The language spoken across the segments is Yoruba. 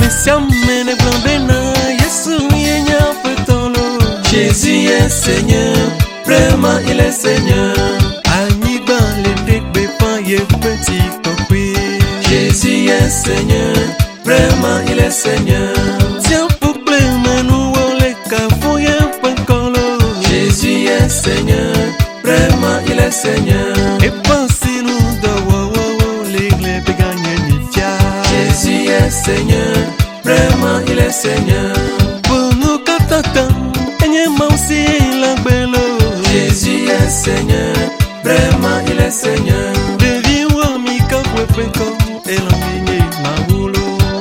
siamene blambena, Yesu yenya petolo. Jésus est Seigneur, vraiment il est Seigneur. Anigba le degbe pan ye petit compris. Jésus est Seigneur, vraiment il est Seigneur. Tiens pour plein nous les cafouille pancolo. Jésus est Seigneur, vraiment il est Seigneur. Et pensez nous de l'église de gagner Nifia. Jésus est Seigneur, vraiment il est Seigneur. Pour nous cantatons, et aussi la belle. Jésus est Seigneur, vraiment il est Seigneur.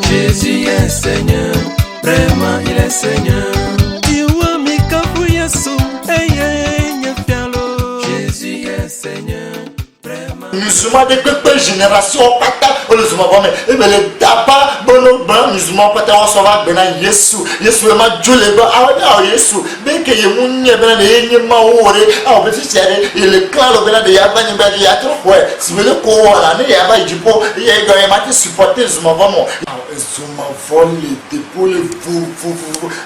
Jésus est Seigneur, vraiment il est Seigneur. Jésus est Seigneur, vraiment. Musulman de quelques générations, pata, on le zouma bon, mais le tapa, bon, musulman, pata, on s'en va, bena, Yesu, Yesu, ma Dieu, ah, Yesu, mais que y'a mon y'a ben, les y'a maoré, ah, on peut faire, et le clan, le bena de Yaba, il y a trop, ouais, si vous le courant, il y a pas du pot, il y a un matin supporté, zouma bon. Zuma volé, dépôle, vous,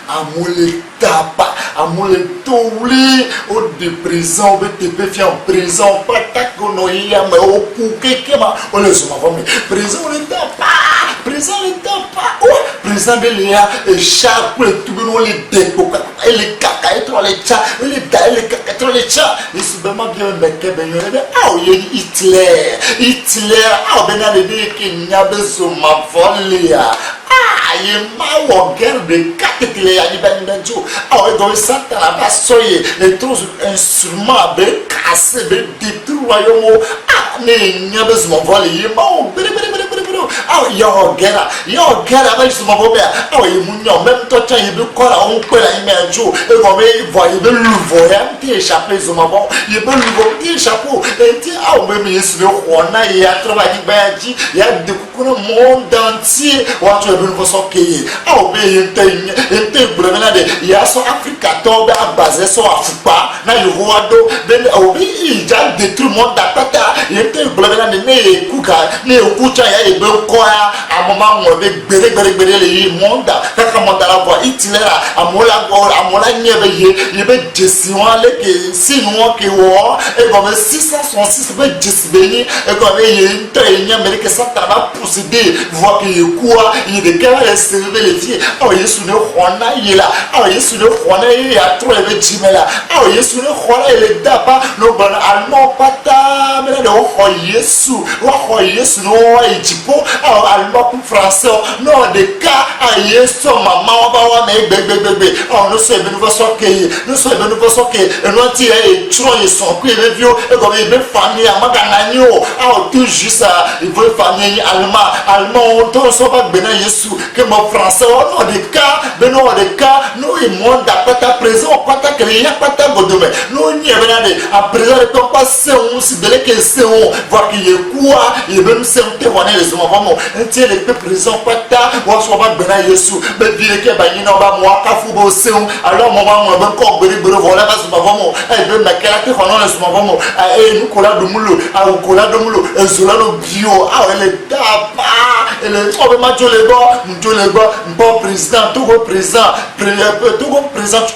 amour les tapas, amour les toulés, au de prison, au de péfiant en prison, pas taconoïa, mais au pouquet, on le zuma volé, prison les tapas, prison les tapas, oh, prison de l'IA, et chaque pour tout le monde les dépôts, et les caca, et trois les chats, et les dailles, les caca, trois les chats, et c'est vraiment bien, mais que ben, ah, il y a Hitler, ah, ben, il y a des qui n'y a pas zuma volé. Ah, il m'a en guerre de 4 clés à l'Ibanjo. Ah, et donc ça, t'as la base soyez les trois instruments, de casser, de détruire. Ah, mais il n'y a pas besoin de voler. Il m'a en ah, il y a en guerre avec ce moment. Ah, il m'a même toi, tu as eu le corps, on peut la image. Et vous voyez le voyant, tu échappé ce moment. Il peut le échapper. Et tu as au même le roi, il y a travaillé, il y a des coups monde entier. Watu ya binu foso keye. Aobe yente ya so Africa tobe abaze so afupa na yuwado ben aobe ija détruit monde datata yente blabena ne kuka ne okucha ya ebe koya amoma ngobe gbere le monde kaka mondala vo itilera amola nyebe yebe desiwale ke sinwo ke wo e go 666 be desibeni e go be yente nyamere ke satana procéder voir que quoi il est de les filles. Oh, Yesu ne rona il là. Oh, Yesu ne rona il a trop les jimela. Oh, Yesu ne rona il est d'abord no bon allemand pata mais non oh Yesu no il dit pas oh allemand pour français non de cas à Yesu maman va voir mais bébé oh nous sommes nous façon que nous tire et trop ils sont pris les vieux et comme il veut famille à magananio oh tout juste il veut famille allemand on so ba bena Yesu que mon français on de cas beno de cas nous il monde pata présent pata que il y a pata godome nous ni bena de à présent de ton passé on si de que c'est on voir qu'il y a quoi il même c'est on te voir les hommes vraiment un tiers de présent pata on so ba bena Yesu be dire que ba yina ba moi ka fu bo c'est on alors moment on ben ko bere voilà pas vraiment et be ma kala te kono les hommes vraiment et nous kola dumulo a kola dumulo et zola no bio ah elle est tapa elle est bon président, Togo président,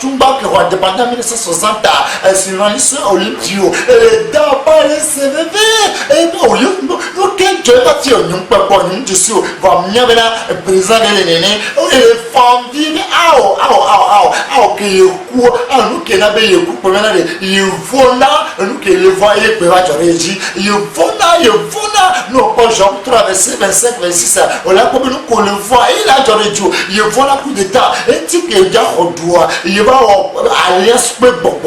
Chumba qui est indépendant en 1960, sur l'issue olympique, et d'abord le CVV, et nous, quel Dieu va faire, nous, papa, nous, je suis, va venir le président de l'ennemi, et les femmes disent, nous qui n'avons pas il faut là, nous qui les voyons, il faut là, nous, pas genre traverser 25, 26, on l'a comme nous qu'on le voit, il a déjà dit, il faut la coup d'état, et tu que il y a un doigt, il va alliance peu bon,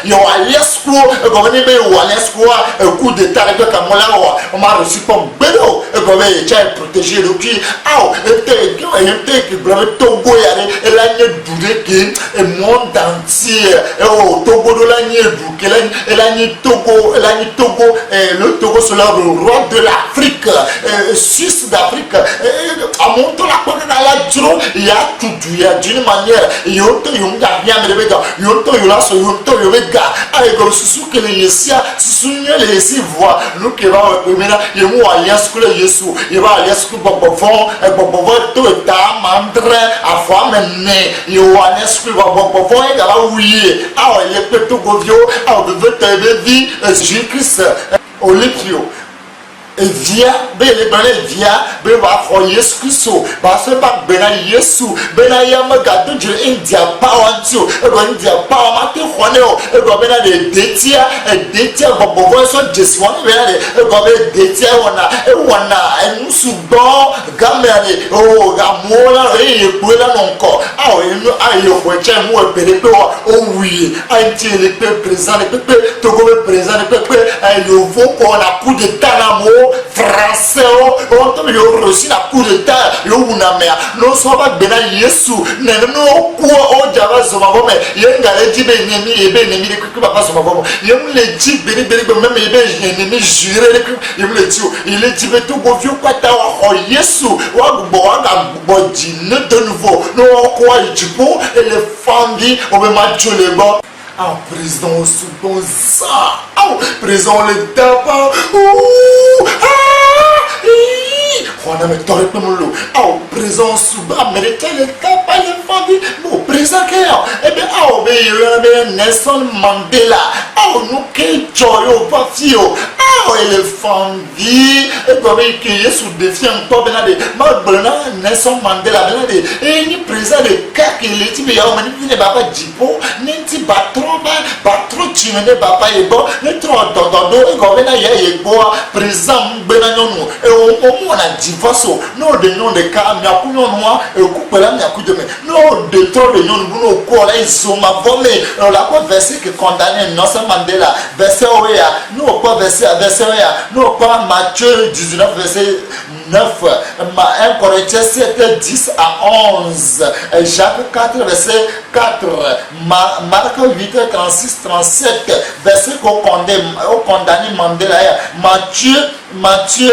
il y a alliance quoi, comme on est bien ou alliance quoi, un coup d'état avec un mola, on m'a reçu comme bédo, et comme il y a protégé le cul, et que le Togo, et la nière douée qui est monde entier, et au Togo de la nière douée, elle a ni Togo, le Togo c'est le roi de l'Afrique, Suisse d'Afrique. À mon tour, la quoi il y a tout, il y a d'une manière, il y a autant, il y a bien, mais il y a autant, il y a autant, il y a gars, avec le sous que les Yessia, sous les Yessi voient, nous qui va maintenant, il y a moi alliance que les Yessou, il va alliance que Bobovon, et Bobovon, tout est à mandre, à fois mener, il y a alliance que Bobovon, et là, oui, ah, il est plutôt govio, ah, on veut te vie, Jésus-Christ, Olipio. Et via, bele via, bele va faire Yesu Christo, parce que par bena Yesu, bena yama gado je India power tio, e go India power mate khoneo, e go bena de detia bobo so Jesu wona bena de, e go be detia wana musubo gamere, o gamola e kwela nonko, awo enu ayo kweche mu e pele pe o wi, anti le pe présent le pe togo be présent le pe ayo voko na coup de tanamo français on to yo reçu la coup de temps yo unamea no so ba bena Yesu no ku o java zo mabo me yenga le jibe nemi ebe nemi le ku papa zo mabo yem le jibe beni même ebe nemi juré le ku yem le tio il est jibe to go vieux kwata o Yesu wa gbo wa ga gbo ji de nouveau no ko wa jipo et les familles on me match le bon. Ah, président sous bon ça. Ah, président le tabac. On a mis dans le monde. Ah, président sous bas, mais le tabac, les familles. Bon, président qui est. Eh bien, ah, il y a Nelson Mandela. Ah, nous qui joyeux, pas fio. Ah, les familles. Et comme il est sous défi encore, benade. Ma Nelson Mandela, benade. Et ni président de CAC, il est dit, mais il y a un papa Jipo, ni batro tu ne papa et bon, ne trop dodo, et comme il y a président Benagnon, et on a divorce, non de nom de cas, mais à coup noir, et au coup là, mais à coup de main, non de trop de nom, nous quoi, ils sont ma volée, la quoi verset que condamné Nelson Mandela, verset Oya, nous pas verset Oya, nous pas Matthieu 19, verset 9, 1 Corinthiens 7, 10 à 11, Jacques 4, verset 4, Marc 8, 36, 37, verset qu'on condamne Mandela, Matthieu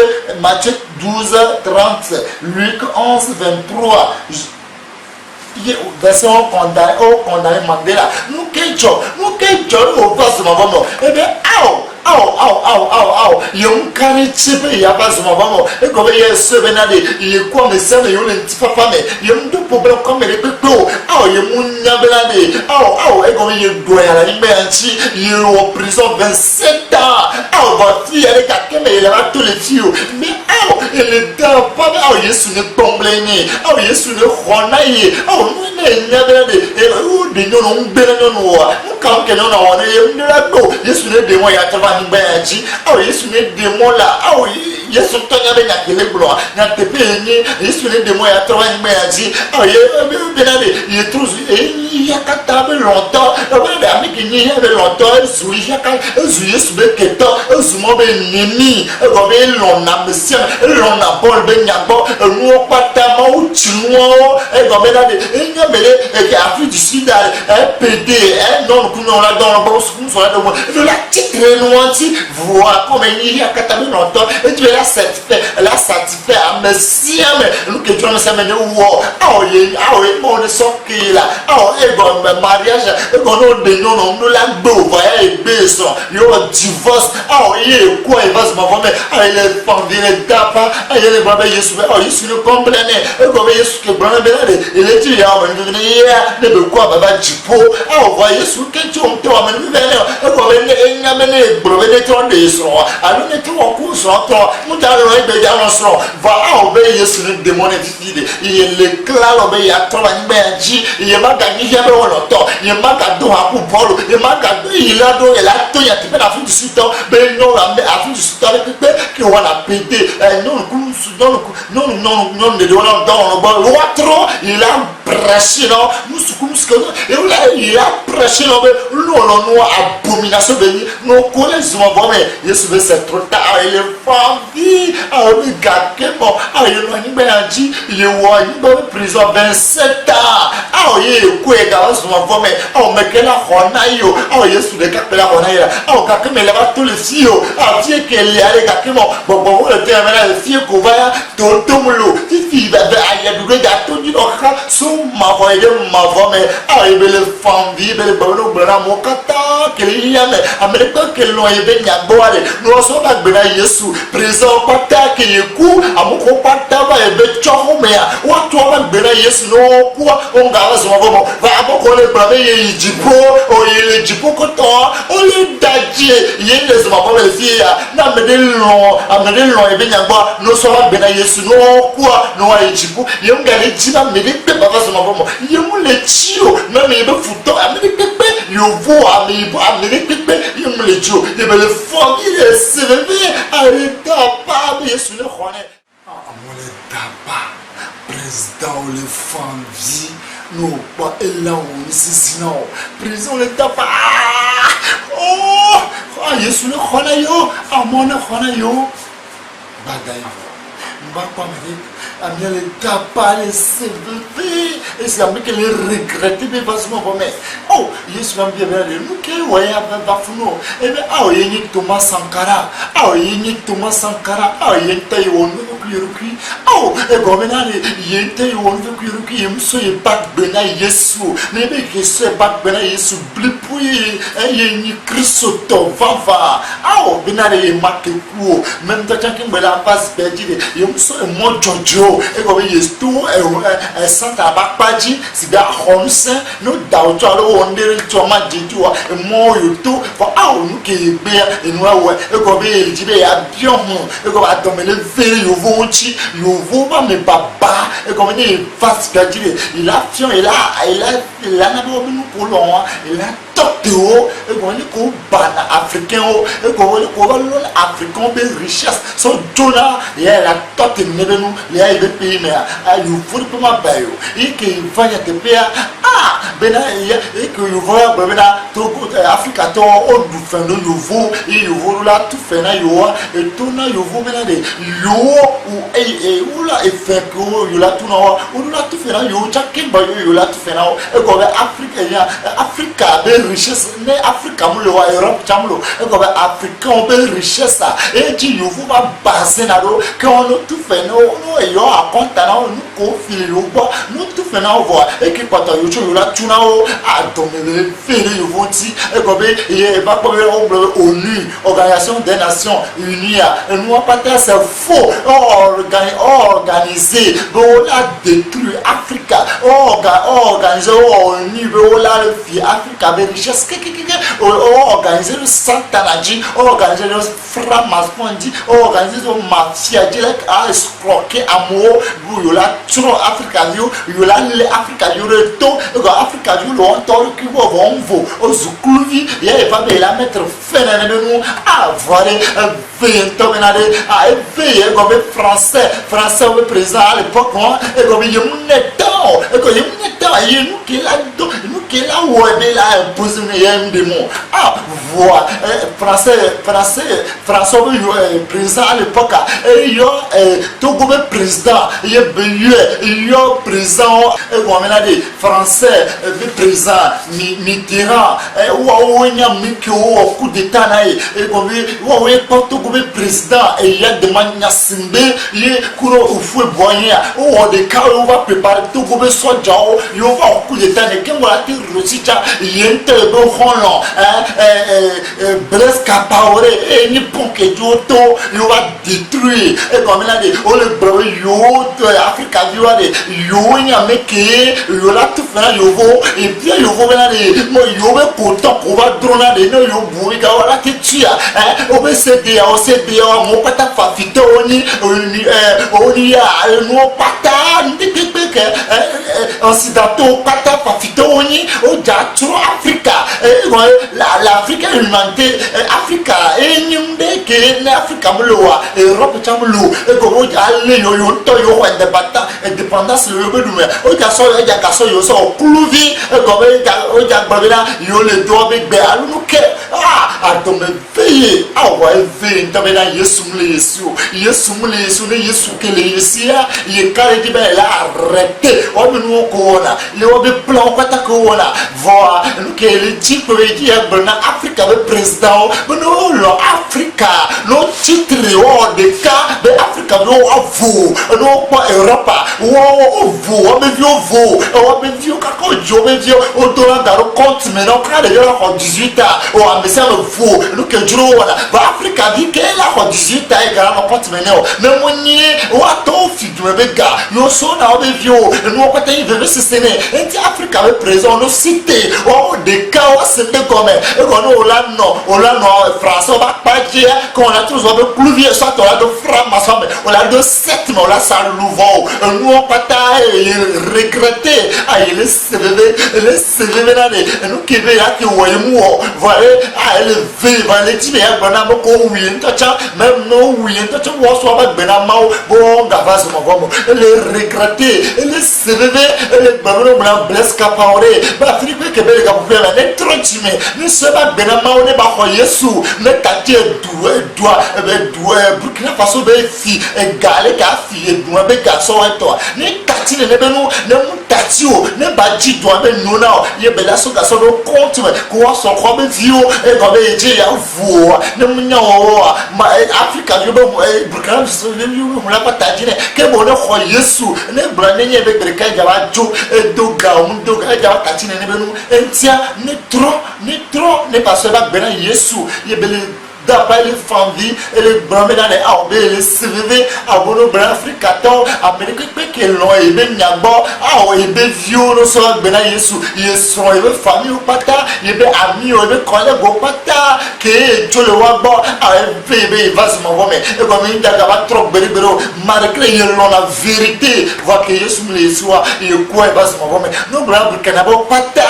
12, 30, Luc 11, 23, verset on condamne Mandela. Nous qu'est-ce au passe de ma maman? Eh bien, yon kari chipe ya pas ma maman. Et comme il y a ce benade, il est quoi mais ça ne yon petit papa mais yon deux problèmes comme les pépos. Yon mounya benade. Et comme il doit la liberté, il est en prison 27 ans. Votre fille elle est quelqu'un mais il a tous les filles. Mais il est pas Yesu ne tombe né. Yesu ne ronaille. De nous on bénéno. Quand que nous on est de la go. Yesu ne de moi ya travail benji. Yesu ne de moi là. Yesu tonya be na kele blo. Na tepe ni Yesu ne de moi ya travail benji. Il est trop il y a quand longtemps. Le ami qui n'y a longtemps. Yesu be keto. Mo be nemi. Ko be l'on a monsieur. L'on a bol be nyabo. Nous pas tellement ou chinois. Et ko be na de et qui a vu du sud PD non nous là dans le boss nous là de la titre noanti voir comme il y a Catalan longtemps et tu es là satisfait à monsieur mais nous que tu nous amène où mon son qui là et bon mariage et qu'on de nous la beau voyage et beso yo divorce il est quoi il va se m'avoir mais il est pendu les tapas il est baba Yesu Yesu ne comprend et comme Yesu que bon il est dit ne be quoi baba Jipo voyez sous que tu on te amène venir et comme il amène brevet de de Yesu alors ne tu en cours sur toi nous allons be dans son va obéir Yesu ne démon fide il le claro be ya toi benji il m'a gagné il avait on temps il m'a gagné à pour Paul il m'a gagné il a do il a to ya tu peux la fin du temps ben non afin de se taler que on a pété non de dans le trop il a prêché non et il a prêché non abomination béni non collèges mais Yesu veut c'est trop tard il est famille il gâté bon il a dit il est prison 27 ans il quoi mais mais quelle a yo Yesu de capela hona quand me leva tous les filles vie qu'elle est allée bon le terme la fille qu'on va tout mulo fille il du gâteau du so ma voix mais il veut le famille il veut le blanc mon kata qu'il y a mais américain que l'on est bien boire nous sommes pas bien Yesu présent pata que yeku amoko pata va ebe chomo mais ou toi pas bien Yesu non quoi on garde son bon va amoko le braver yijipo il jipo koto o le daji il les ma pas les filles na me de long ebe nyagba nous sommes pas bien Yesu non quoi non yijipo yem gale jina me de pe baba son bon yem le tio na me be futo américain yo vo américain yem le tio et ben le famille est servi arrête pas Yesu le connaît mon le tapa président le famille non pas là on ici non président le tapa Yesu le connaît yo mon le connaît yo bagaille pas mais les tapas les sévères et c'est un peu que les regretter mais pas seulement mais Yesu va bien nous que ouais va funo et bien il y a Thomas Sankara il y a Thomas Sankara il y a Taïwan et comme il y a Taïwan il y a pas bena Yesu mais que c'est pas bena Yesu blipouille il y a Christo vava benale marqué coup même tant que me la passe perdu il y moi Jojo et comme il est tout Santa Bakpaji c'est bien Homsen nous d'autres alors on dirait tu m'as dit toi et moi tout pour nous qui bien et nous et comme il dit bien bien et comme à dominer faire yo vonti yo voma mais papa et comme il face perdu il a fion il a n'a pas nous pour long il a toteo et comme il ko bana africain et comme il ko africain de richesse son dona il a la tote nous les pays mais you faut pas ma bayo et que va y te payer bena et que you va bena to Africa to on du fin de nouveau et you voulez là tout fait na yo et tout na you vous bena de yo ou là et fait que you là tout na ou là tout fait na yo chaque ba yo là tout fait na et comme Africa de richesse ne Africa mo le Europe chamlo et comme Africa on be richesse et tu you vous va baser na do que on tout fait no yo a conta na nous ko fili yo bo nous tout fait na voir et que quand yo là tout na a dominer fili yo voti et comme et va pas ONU Organisation des Nations Unies et nous pas c'est faux organisé on a détruit Africa organisé ONU on a le fi Africa avec richesse organisé le Santanaji organisé le Framaskondi organisé le mafia direct à escroquer amour vous là trop Africa you là les Africa you le to Africa you le on qui vont vous aux Zukluvi il va la mettre fin de nous avoir 20 ans et comme français au présent à l'époque et comme il y a et comme il y a nous qui là où est là imposé un démon voilà français président à l'époque et il y a tout comme président il y a président et comme on a dit français président Mitterrand ou il y a un coup d'état et comme on est pas tout comme président et il y a des manières simbe il y a couro au feu boyer ou des cas on va préparer tout comme soja il y a un coup d'état et quand on a dit Rosita il y a un tel bon Holland Blaise Compaoré et ni pour que tout il va détruire et comme on a dit on le bravo yo Africa yo il y a mec yo là tout faire yo et puis yo va aller moi yo va pourtant on va droner des no yo boui ga wala que tu as OCD mon pata fa fito oni a no pata Afrique occidentaux pata pafitoni o jatro Africa l'Afrique est humanité Africa et nyumde ke na Africa mloa Europe chamlo e go alle yo to yo indépendance yo bedume o kaso yo so kluvi e go o ja gbabira yo le do be gbe alunu ke adome veye awa veye ntabena Yesu mle Yesu ne Yesu kele Yesia ye kare di be la arrêter o be no ko wona le o be plan kwata ko wona voa nu ke le tipo be di na Africa be président no lo Africa no titre o de ka be Africa no avu no po Europa wo o be vio ka ko jo be vio o dollar da compte mais non ka de yo ko 18 ans o ambition le fou nu ke juro wona ba Africa di ke la ko 18 ans e gara no compte mais no me moni wa to fi du be ga yo so na o be vio no ko te ve système enti Africa be présent no cité o de ka o se de comme e ko no la no France ba pa je ko na tous o be pluvier soit on a de franc-maçon on a de 7 mais on a ça nouveau nous on pas ta regretter il CV là nous qui veut là qui voyez moi voilà elle va les dire bana mo ko wi ntacha même no wi ntacha wo so ba bena mawo bo ngava so mo le regretter le CV le babno blanc bless capaure ba Afrique que bele ka pouvoir ne trotime ne se ba bena mawo ne ba ko Yesu ne tati doit Burkina Faso be fi egale ka fi edun be ga so eto ne tati ne benu ne tati o ne ba ji do be no na ye be la so ga so no compte ko so ko be vio e go be je ya vu ne munya o ma Africa yo be Burkina Faso be yo mu la patati ne ke bo ne ko Yesu ne bra ne ye be bereka ja ba jo do ga ja tati ne benu entia ne trop ne pas se ba bena Yesu ye be d'après les familles et les blancs dans les arbres les CV à bono blanc africain Amérique que l'on est bien nyabo et bien vieux nous sommes bien Yesu et bien famille au pata et bien amis et bien collègues au pata que tu le vois bon bien vas m'en mais et comme il y a trop bérébéro malgré l'on la vérité voit que Yesu me les soit et quoi vas m'en mais nous blancs Burkina Faso pata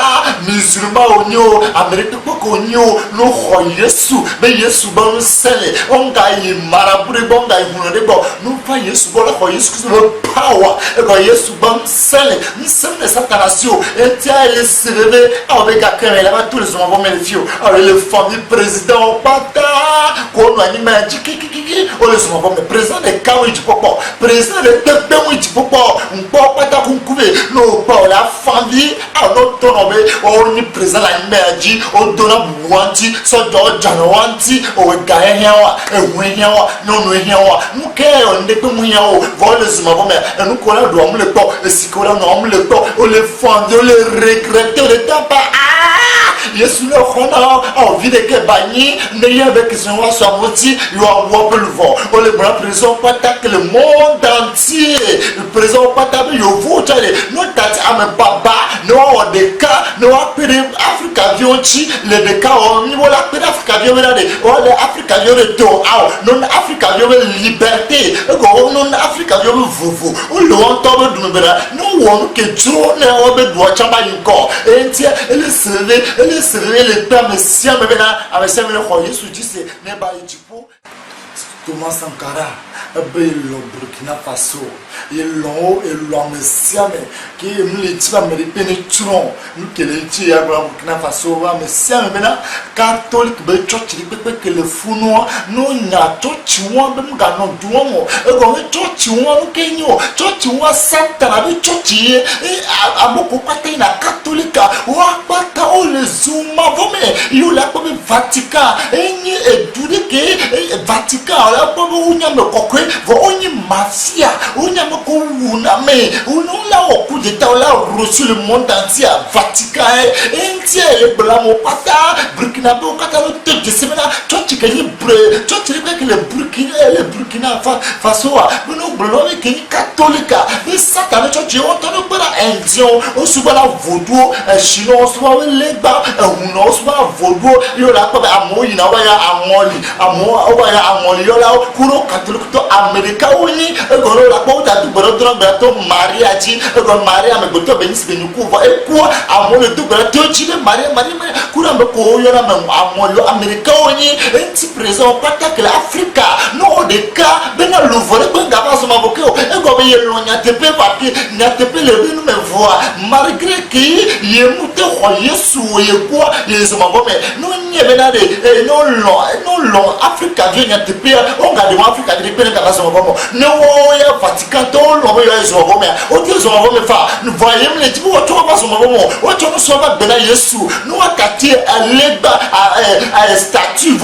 musulmans onyo Amérique poko onyo nous Yesu mais Yesu bon sele on gagne marabure bon gagne hunde bon nous pas Yesu bon ko Yesu le power e ko Yesu bon sele nous sommes les satanasio et tiens les CV avec quelqu'un là tous les hommes vont fio avec le famille président pata ko no anima kiki o les hommes vont président de kawi du popo président de pepe wi du popo on pas pata kunkuve no pas la famille a no tonobe o ni président la meji o dona buwanti so do janwanti o gae hiawa ehwe hiawa no hiawa nuke onde pe mu hiawa vole zuma bo me enu ko la do am le to esikola no am le to o le fond o le regretter le tapa Yesu le khona a envie de que bani ne y avec son wa so moti yo a wo pe le vent o le bras prison pas que le monde entier le présent pas tabe yo vo tale no tat am baba no o de ka no a pe Africa vionchi le de ka o ni wala pe Africa vio la de o le Africa vio le to non Africa vio liberté go non Africa vio vovo o lo on to do mbera no won ke tro na o be do chamba yinko entia ele seve le père messia me bena avec ça me ko Yesu dise ne ba yipo Thomas Sankara bello Burkina Faso l'homme messia me qui me le tira me pénétrons nous que le tira Burkina Faso va messia me bena catholique be church li pepe que le funo no nya church won be mga no duomo e go church won kenyo church won santa be church e aboko pata na catholique wa pata o le zuma vome yo la ko Vatican enyi edude ke Vatican la ko unya me kokwe vo onyi mafia unya me ko wuna me uno la oku de ta la reçu le monde entier Vatican entier le blamo pata Burkina Faso kata no te de semana church ke libre church libre que le Burkina Faso no blome ke catholique mais satan church on to para indien o suba la vodou chinois o suba le ba uno o suba vodou yo la ko amoyi na wa ya amoli amo ya amolio la kuro catholique to america woni egoro la po da tubero dron bra to maria ji egoro maria me goto benis benu ku vo eku amole to bra to ji maria kura me ko yo na me amolio america woni enti présent patak la africa no de ka bena louvre ko ngaba so maboko ego be yelo nya tepe papi nya tepe le benu me voix malgré que yemute ko yesu ye ko yesu mabome no nye bena de no long africa vient tepe on garde africa de peine ngaba so mabome no ya vatican to lo be yesu mabome o ti yesu mabome fa nous voyons les types o to ba so mabome o to no so ba bena yesu no akati alegba a statue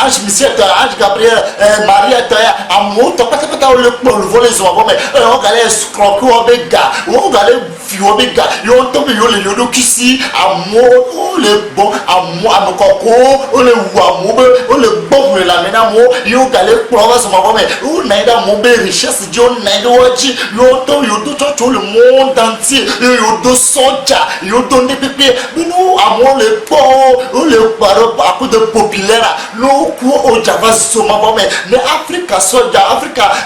ange Michel ange Gabriel Maria toya amoto pata o le voler so mabome on garde escroquer o bega on garde fio bega yo to be yo le yodo kisi amo le bon amo amokoko o le wa mo be o le bon la mena mo yo gale prova so mabome o naida mo be richesse jo naida waji yo to to le monde entier yo do soja yo do ne pepe no amo le po o le paro à coup de populaire lo ku o java so mabome ne africa soja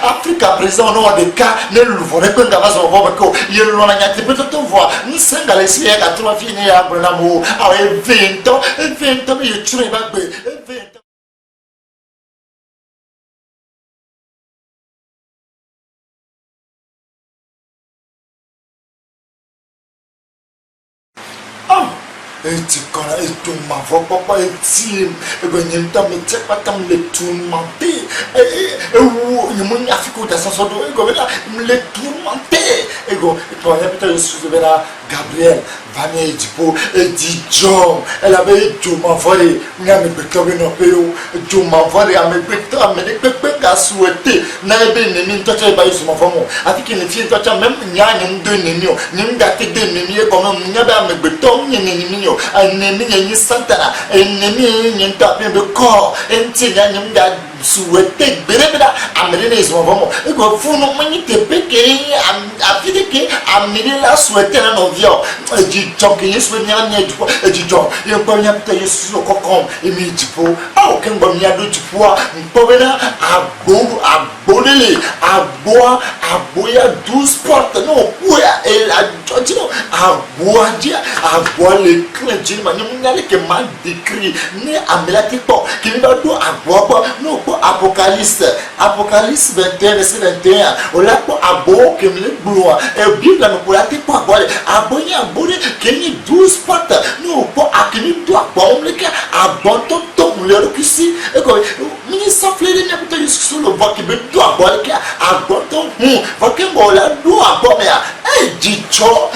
africa présent no de cas ne le vore ko ngaba so mabome ko ye lo na nyati peut-être voir ni sengale si ya ka tuma fini ya brana mo a 20 ans mais je tue ba be 20 tu connais tout ma voix papa et team et ben il me tient pas comme le tourmenter et où il m'a affiché dans son dos et comme là le tourmenter et go et toi peut-être je suis là Gabriel Vanille Dipo et dit John elle avait John m'envoyer n'a me péter no péo John m'envoyer à me péter à me péter qu'à souhaiter n'a pas ne mine toi tu vas y sur mon femme avec une fille toi tu même n'y a ni deux nimo ni gâté deux nimo comme n'y a pas me péter ni nimo ennemi ni santana ennemi ni tapé de corps enti ni nga souhaiter berebeda amene zo vamo e go funu mani tepe ke afide ke amene la souhaiter na novio di tonke yesu ni anya dipo di jon ye ko nya pta yesu ko kom e mi dipo a o ken bom ya do dipo mpo bena abonele aboya 12 portes no kuya e la jotino aboa le clinch mani mnyale ke man décrit ni amela tipo ki ba do aboa no Apocalypse 21 verset 21 on l'a pour abo que le blois et bible nous pour la tipo agora abonya abone que ni 12 portes nous pour akini doit bon le que abonto to le que si et comme ni safle ni peut être sur le voix qui veut doit bon que abonto va que bon la doit bon mais eh dicho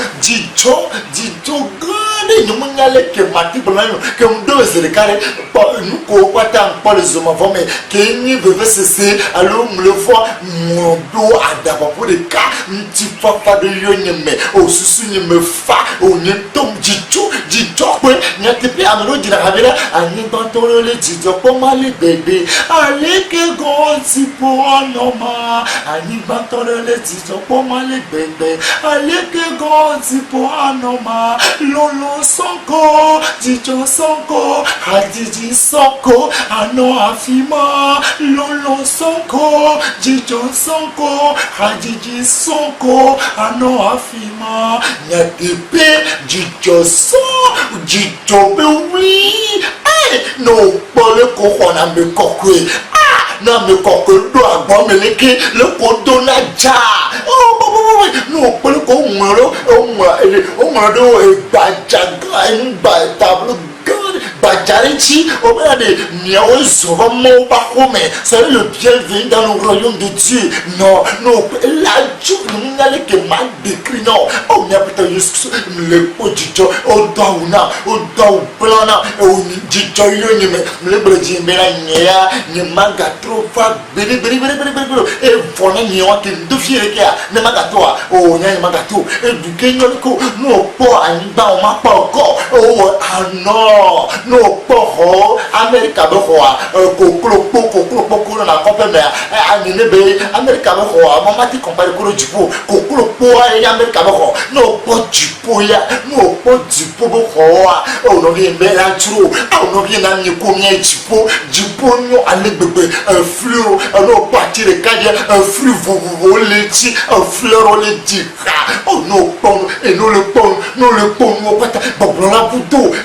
grande nous mnyale que mati blanc que on doit se recaler nous ko kwata pour les hommes vont mais que ni veut cesser alors me le voit mon dos à d'abord pour les cas petit papa de yonyeme au susu ni me fa au ni tom dicho ouais ni te pe amelo dira havela ani bantolo le dijo pour mal bébé allez que gonti pour anoma ani bantolo le dijo pour mal bébé allez que gonti pour anoma lolo sonko dijo sonko hadiji sonko ano afima lolo sonko dijo sonko hadiji sonko ano afima nyatepe dijo so dijo be oui no pole ko na me kokwe na me kokwe do agbon meleke le ko do na ja no pole ko nworo o mo do egbajaga ngba tableau Bajarichi, au bas de Miao Zomo Bakome, c'est le bienvenu dans le royaume de Dieu. Non, la journée n'a que mal décrit. Non, on y a peut-être le pot du jour, au dauna, au dau plana, au dijo, le brésil, mais la nia, ni manga trop fat, bébé, et voilà, ni on qui deux filles, ne magatoa, oh, ni magato, et du kenyoko, non, pas un bas, on m'a pas encore, oh, ah non. No poho America bohoa koklo na compare anine be America bohoa mama ti compare kuro jipo koklo poa ya America boho no po jipo ya no po jipo bohoa o no bi be la tru o no bi na ni ko mi jipo non allez bébé un fleur non partir les cahiers un fruit vous les ti un fleur on les dit oh non bon et non le bon non pas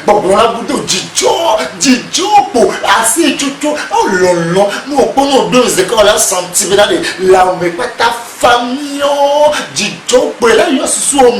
bon la boudo dijo pour assez chuchu oh lolo nous prenons deux écoles là senti là mais pas ta famille dijo pour là yo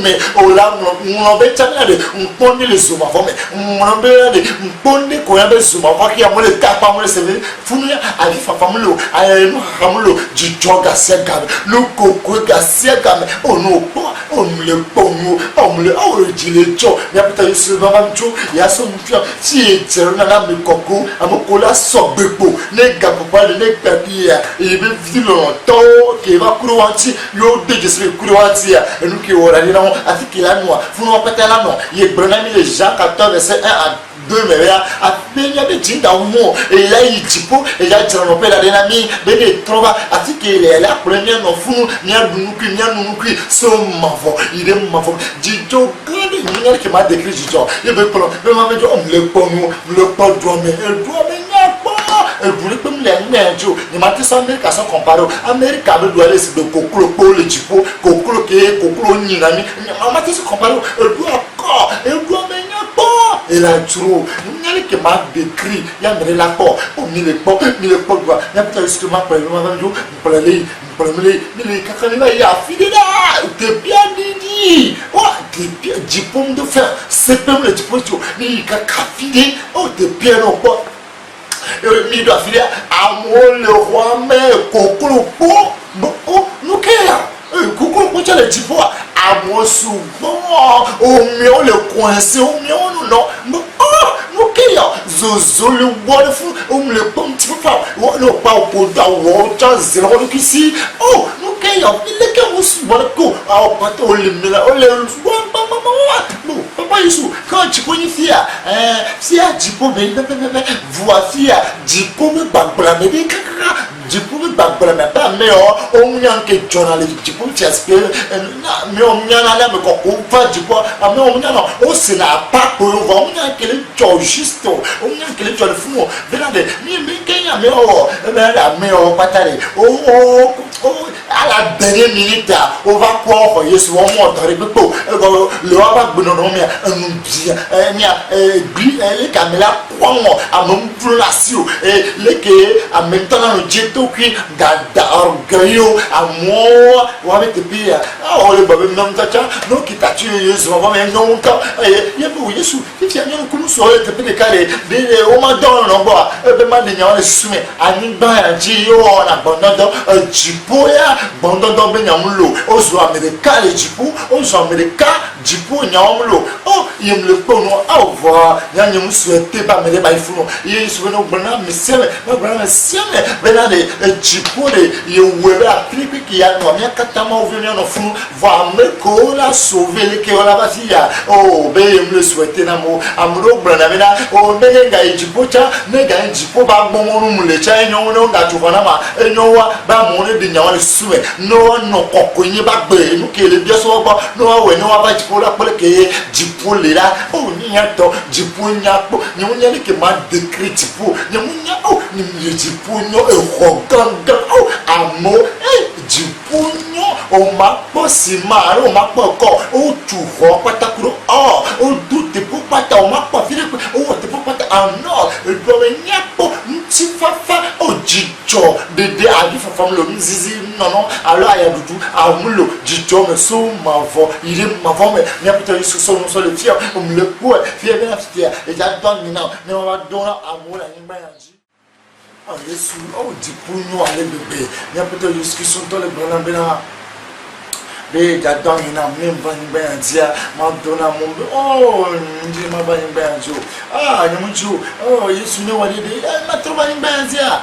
mais oh là on va tellement on pone les sous ma femme on va on pone ko ya be sous ma femme qui a mo le tapa mo le seve funu ali fa familo ayenu familo dijo gasia gam le koko gasia gam oh non pas on le pomo on le oh le jo ya peut-être se va mjo ya so mfia si etero na me koko amokola so bepo ne gapo pa ne papia e be vilo to ke va kuruwanti yo de jesre kuruwanti ya enu ke ora ni na ati ke la noa funu opeta la no ye bronami le Jean 14 verset 1 à 2 mais là a penya be jinda umo e la yijipo e ya jira no pela de na mi be de trova ati ke le la premier no funu ni adunuku ni anunuku so mavo ide mavo jijo gani ni ke ma décrit jijo ye be polo be ma me jo le pon drome nyako e buri pem le ngejo ni ma ti so America so comparo America be do aller si de kokolo po le jipo kokolo ke kokolo ni na mi ma ti so comparo e do akọ e do me nyako et la trou n'y a que m'a décrit y a me la po o mi le po doit y a peut-être justement pour le moment pour les kakani là y a fini là t'es bien dit oh t'es bien du pomme de fer c'est même le tipo ni kaka fini oh t'es bien non pas mi doit filer à moi le roi mais kokolo po oh nous qu'est kokolo po tu le tipo à moi souvent au mieux le coincé au mieux non zozo le word fou le bon petit papa le pas pour da water zéro que si oh no que il est que vous bon ah pas on le mila on le non papa Yesu quand tu connais fia si a jipo be voici jipo me bagbla me jipo me bagbla me pas mais on nyan que journaliste jipo t'espère mais on nyan là me ko pas jipo mais on nyan on c'est la pas pour on nyan que le juste on nyan que le de fou venade mi kenya mais la mais patare à la dernière minute on va croire Yesu on monte repeto le va gbono mi les caméras kwamo amumflasio les que en même temps no jeto qui da orgueil amour on va te pire oh le babé non tacha no kitatu Yesu on va même non ka yebu Yesu qui a bien comme so te pe de kare de o ma don no bo be ma de nyawo sume ani ba ji yo na bonodo jipo ya bonodo be nyamulo o so america le jipo o so america jipo nyamulo oh yem le kono avoir nyanyum souhaité ba me ba ifuno Yesu no gbona me seme ba gbona me seme be na de jipo de ye webe a tripi ki ya no me katama o venir no funu va me ko la sauver le ke ola basia oh be yem le souhaité na mo amuro gbona me na o me ga jipo cha me ga jipo ba gbomo mu le cha enyo no ga tufana ma enyo wa ba mo ne de nyawo le sume no kokonye ba gbe nu ke le bi so ba no we no ba jipo la pole ke jipo le la oh ni ya to jipo nya po ni mo nya ke ma décrit jipo ni mo nya oh ni jipo nyo e ho ganga oh amo jipo nyo o ma po si ma o ma po ko o tu ho patakuro oh o du te po pata o ma po fire o te po pata no e do me nya po nti fafa o jijo de ali fafa lo mzizi non alors ya dudu amulo jijo me so mavo il est mavo mais nya peut être so le fier o me le ko fier bien fier et ja don ni na ne wa don amola ni ba yanji oh Yesu oh jipo nyo ale bebe nya peut être discussion dans le bon bena be ja don ni na me mva ni ba yanjia ma dona mo oh ndi ma ba ni ba yanjo nyamuju oh Yesu ne wadi de ma trova ni ba yanjia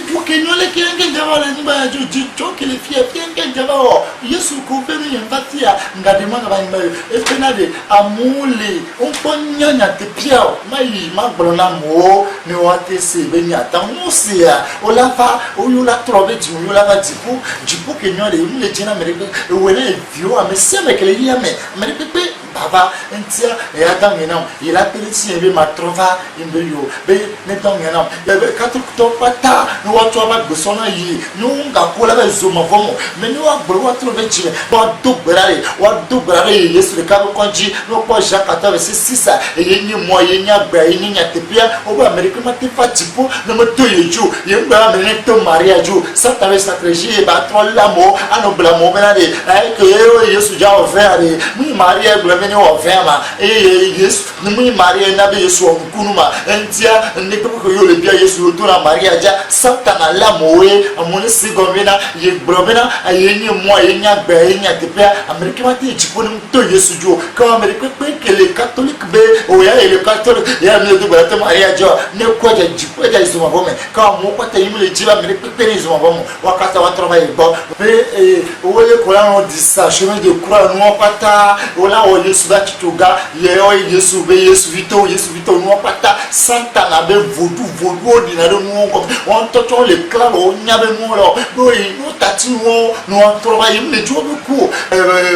du ke nyole ke nge jawa ni ba yanjo jijo ke le fie nge jawa Yesu ko fe ni empatia ngade ma ba ni ba e penade amule on ponya nya te pia mai ma gbona mo ni wa te se be ni atan mo se ya o la fa o yo la trove ji o yo la va jipo ke nyole ni le jena mereke we na vio a me se me ke le ya me pepe baba entia e adam yenam il a pelisi ebe matrova imbeyo be ne dam yenam ebe katu to pata no watu aba gbesona yi no nga kola be zoma vomo me no agbro watu be jime ba do brare yesu le kabo konji no po jakata be sisa e yenyi mo yenya gba yenya tepia oba america ma te fatipo no mo to yeju yemba me ne to maria ju sata be stratégie ba tro lamo ano blamo benade ai que yesu já overe mi maria glomene ovema e yesu mi maria na be yesu onkunuma entia ne ko yo le bia yesu to na maria ja satana lamoe amone sigomena ye bromena ayenye mo ayenya gba yenya tepia america ma te chiponi to yesu jo ko america pe que les catholiques be o ya les catholiques ya mi do bata maria jo ne ko ja jipo ja yesu ma bome ka mo ko te yimle jiba america pe yesu ma bome wakata wa travail bo pe o le ko la on dit ça chemin de croix no pata o la o yesu ba tituga ye o yesu be yesu vito no pata santana be voodoo ordinaire no ko on toto le clan o nyabe no lo do no tati no travail me jo be ku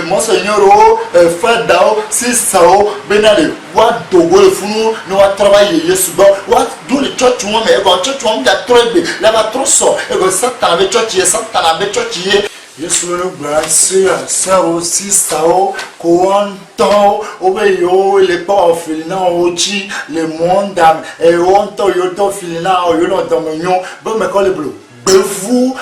monseigneur o fadao sisao benale wa dogo le funu no wa travail yesu ba wa do le church mo me go church mo da trebe la ba troso e go santana be church ye yesu le brasser ça aussi sao koanto obeyo le pa filina ochi le monde e onto yo to filina o yo no dominio be me ko le bleu befu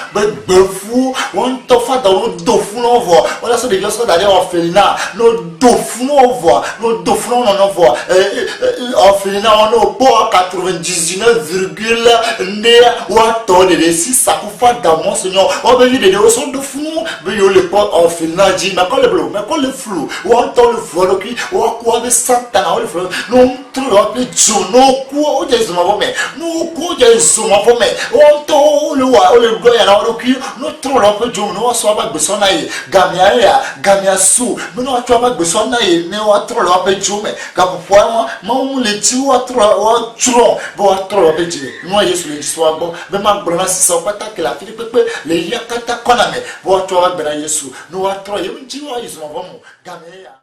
on to fa dans le dofu no vo on a so de gens d'aller en felina no dofu no vo no dofu no no vo en felina on au po 99, ne wa to de si ça ku fa dans mon seigneur on be de so dofu no be yo le po en felina di ma ko le bleu ma ko le flou on to le flou qui o ko be satana o le flou no to lo pe jono ku o je zuma vo me no ku je zuma vo me on to le wa ole goya na oro ki no tro lo pe jo no so ba gbeso na ye gamia su me no atwa ba gbeso na ye ne wa tro lo pe jo me ka popo ma mu le ti wa tro bo tro lo pe je no yesu le so abo be ma gbona si so pata ke la fi pepe le yakata kona me bo tro ba gbena yesu no wa tro ye nti wa yesu mo mo gamia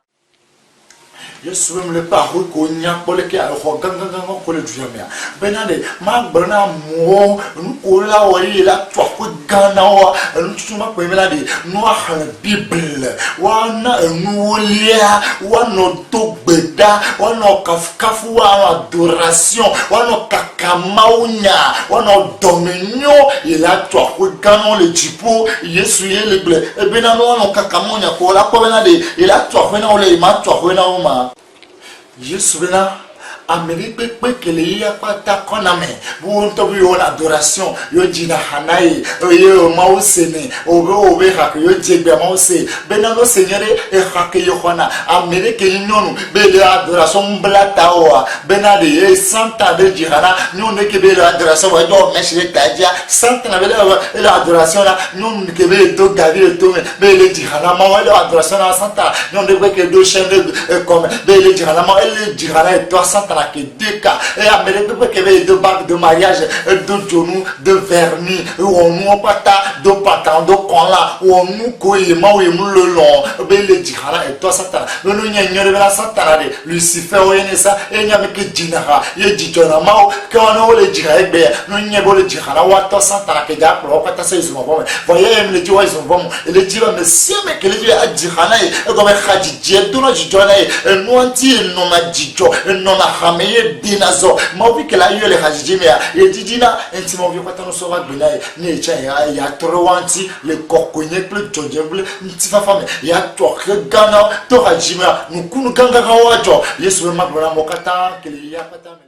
yesu me le parole ko nya poleke a ho gangan ko le djamia benade ma gbona mo ko la wori la to ko gana wa ntuma ko melade no ha bible wa na enuolia wa no to gbeda wa no kafu wa adoration wa no kakamaunya wa no dominion il a to ko gana le jipo yesu ye le ble e benano no kakamaunya ko la ko benade il a to ko na ole ma to ko na o ma yesu bena Amérique pe que le ya pata koname bon to bi on adoration yo jina hanai yo mausene obe ha yo jegbe mause benano seigneur e ha ke yo kona Amérique nyonu be le adoration blata o benade e santa de jihana nyonu ke be le adoration wa do meshe tadia santa na be le adoration la nyonu ke be to gavi to be le jihana ma wa le adoration la santa nyonu be ke do chaîne comme be le jihana ma le jihana e to santa que deux cas et Amérique que les deux bagues de mariage de genou de vernis on nous pata de patan de conla on nous coïma ou le long ben les djihara et toi satan nous n'y la satana Lucifer ou ça et n'y a que dinara ye djona mao que on a le djihara be nous n'y a pas le djihara ou toi satana que da pour pata c'est ils vont voyez les dieux ils vont et les dieux mais si mais que les dieux a djihara et comme khadija tout nos djona et nous anti non ma djo non ma hameye dinazo mavi que la yole hajimia et didina intimo vi kwata no so va gbena ni cha ya trowanti le kokonye plus jojemble ntifa fame ya to gana to hajimia nukunu ganga gawajo yesu ma gbona mokata que le ya pata